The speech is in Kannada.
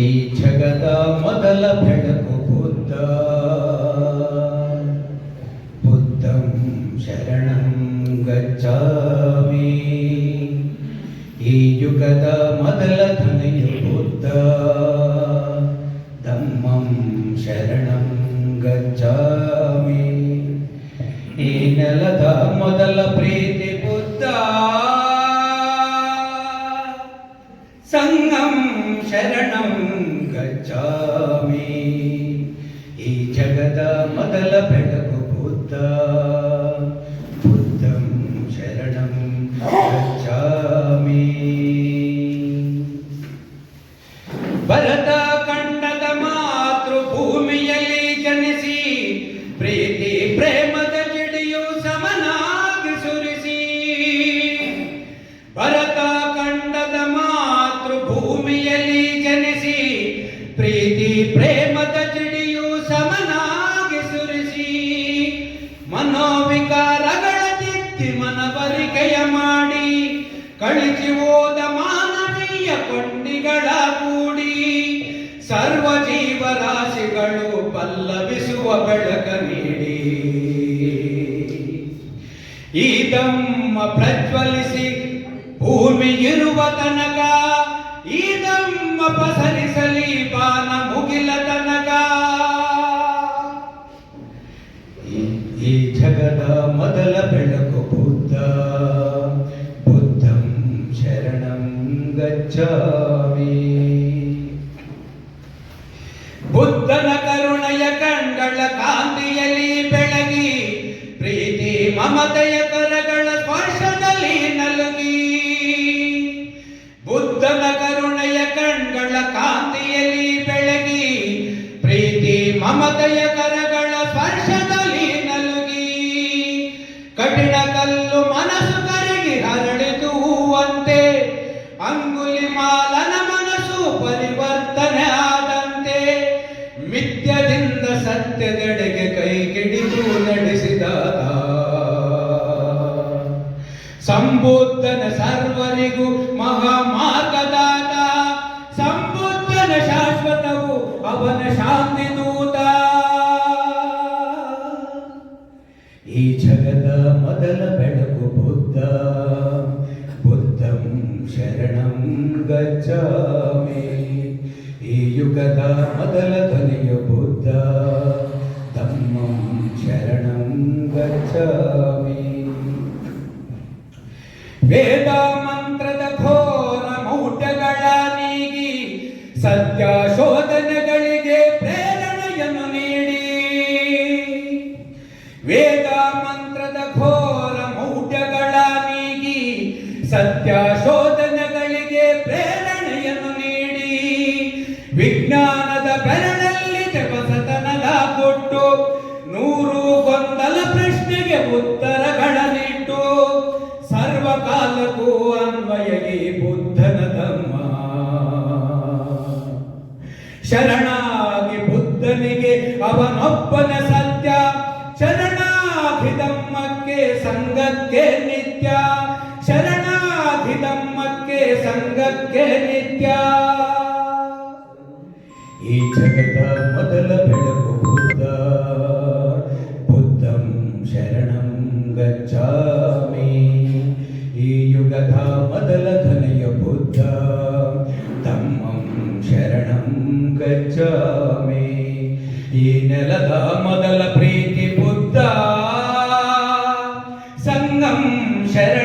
ಈ ಜಗದ ಮೊದಲ ಬೆಳಕು ಬುದ್ಧ. ಬುದ್ಧಂ ಶರಣಂ ಗಚ್ಚಾಮಿ. ಈ ಯುಗದ ಮೊದಲ ಧ್ವನಿಯು ಬುದ್ಧ. ಧಮ್ಮಂ ಶರಣಂ ಗಚ್ಚಾಮಿ. ಈ ನೆಲದ ಮೊದಲ ಪ್ರೀತಿ ಬುದ್ಧ. ಸಂಗಂ ಶರಣಂ ಗಚ್ಚಾಮಿ. ಈ ಜಗದ ಮೊದಲ ಬೆಳಕು ಬುದ್ಧ. ಬುದ್ಧಂ ಶರಣಂ ಗಚ್ಚಾಮಿ. ಭರತ ಖಂಡದ ಮಾತೃಭೂಮಿಯಲ್ಲಿ ಜನಿಸಿ ಪ್ರೀತಿ ಪ್ರೇಮದ ಜಡಿಯು ಸಮನಾಗಿ ಸುರಿಸಿ. ಭರತ ಖಂಡದ ಮಾತೃಭೂಮಿಯಲ್ಲಿ ಜನಿಸಿ ಪ್ರೀತಿ ಪ್ರೇಮದ ಜಡಿಯು ಸಮನಾಗಿ ಸುರಿಸಿ. ಮನೋವಿಕಾರಗಳ ತಿದ್ದಿ ಮನವರಿಕೆಯ ಮಾಡಿ ಕಳಿಸಿ ಹೋದ ಮಾನವೀಯ ಕೊಂಡಿಗಳ ಕೂಡಿ ಸರ್ವ ಜೀವರಾಶಿಗಳು ಪಲ್ಲವಿಸುವ ಬೆಳಕ ನೀಡಿ ಈ ಧಮ್ಮ ಪ್ರಜ್ವಲಿಸಿ ಭೂಮಿ ಇರುವ ತನಕ ಈ ಧಮ್ಮ ಪಸರಿಸಲಿ ಬಾನ ಮುಗಿಲ ತನಕ. ಈ ಜಗದ ಮೊದಲ ಬೆಳಕು ಬುದ್ಧ. ಬುದ್ಧಂ ಶರಣಂ ಗಚ್ಚಾಮಿ. ಬುದ್ಧನ ಕರುಣೆಯ ಕಣ್ಗಳ ಕಾಂತಿಯಲ್ಲಿ ಬೆಳಗಿ ಪ್ರೀತಿ ಮಮತೆಯ ಕರಗಳ ಸ್ಪರ್ಶದಲ್ಲಿ ನಲುಗಿ. ಬುದ್ಧನ ಕರುಣೆಯ ಕಣ್ಗಳ ಕಾಂತಿಯಲ್ಲಿ ಬೆಳಗಿ ಪ್ರೀತಿ ಮಮತೆಯ ಕರಗಳ ಸ್ಪರ್ಶದಲ್ಲಿ ನಲುಗಿ. ಕಠಿಣ ಕಲ್ಲು ಮನಸ್ಸು ಕರಗಿ ಹರಳಿತು ಹೂವಂತೆ ಅಂಗುಲಿಮಾಲನ ಮನಸ್ಸು ಪರಿವರ್ತನೆ ಆದಂತೆ ಮಿಥ್ಯದಿಂದ ಸತ್ಯದೆಡೆಗೆ ಕೈ ಕಿಡಿದು ನಡೆಸಿದಾತ ಸಂಬುದ್ಧನ ಸರ್ವರಿಗೂ ಮಹಾಮಾರ್ಗದಾತ. ಸಂಬುದ್ಧನ ಶಾಶ್ವತವು ಅವನ ಶಾಂತಿ ದೂತ. ಈ ಜಗದ ಮೊದಲ ಬೆಳಕು ಬುದ್ಧ. ಬುದ್ಧಂ ಶರಣಂ ಗಚ್ಚಾಮಿ. ಈ ಯುಗದ ಮೊದಲ ಧ್ವನಿಯು ಬುದ್ಧ. ಧಮ್ಮಂ ಶರಣಂ ಗಚ್ಚಾಮಿ. ವೇದ ಮಂತ್ರದ ಘೋರ ಮೌಢ್ಯಗಳ ನೀಗಿ ಸತ್ಯ ಶೋಧನೆಗಳಿಗೆ ಪ್ರೇರಣೆಯನ್ನು ನೀಡಿ. ವೇದ ಮಂತ್ರದ ಘೋರ ಮೌಢ್ಯಗಳ ನೀಗಿ ಸತ್ಯ ಶೋಧನೆಗಳಿಗೆ ಪ್ರೇರಣೆಯನ್ನು ನೀಡಿ. ವಿಜ್ಞಾನದ ಬೆರಳಲ್ಲಿ ಹೊಸತನದ ಕೊಟ್ಟು 100 ಗೊಂದಲ ಪ್ರಶ್ನೆಗೆ ಉತ್ತರಗಳನ್ನಿಟ್ಟು ಸರ್ವಕಾಲಕ್ಕೂ ಅನ್ವಯಗಿ ಬುದ್ಧನ ಧಮ್ಮ. ಶರಣಾಗಿ ಬುದ್ಧನಿಗೆ ಅವನೊಬ್ಬನ ಸತ್ಯ. ಶರಣಾಗಿ ಧಮ್ಮಕ್ಕೆ ಸಂಘಕ್ಕೆ ನಿತ್ಯ. ಶರಣಾಗಿ ಧಮ್ಮಕ್ಕೆ ಸಂಘಕ್ಕೆ ನಿತ್ಯ. ಈ ಜಗದ ಮೊದಲ ಬೆಳಕು ಬುದ್ಧ. ಬುದ್ಧಂ ಶರಣಂ ಗಚ್ಚಾಮಿ. ಈ ಯುಗದ ಮೊದಲ ಧ್ವನಿಯ ಬುದ್ಧ. ಧಮ್ಮಂ ಶರಣಂ ಗಚ್ಚಾಮಿ. ಈ ನೆಲದ ಮೊದಲ ಪ್ರೀತಿ ಬುದ್ಧ. ಸಂಗಂ ಶರಣ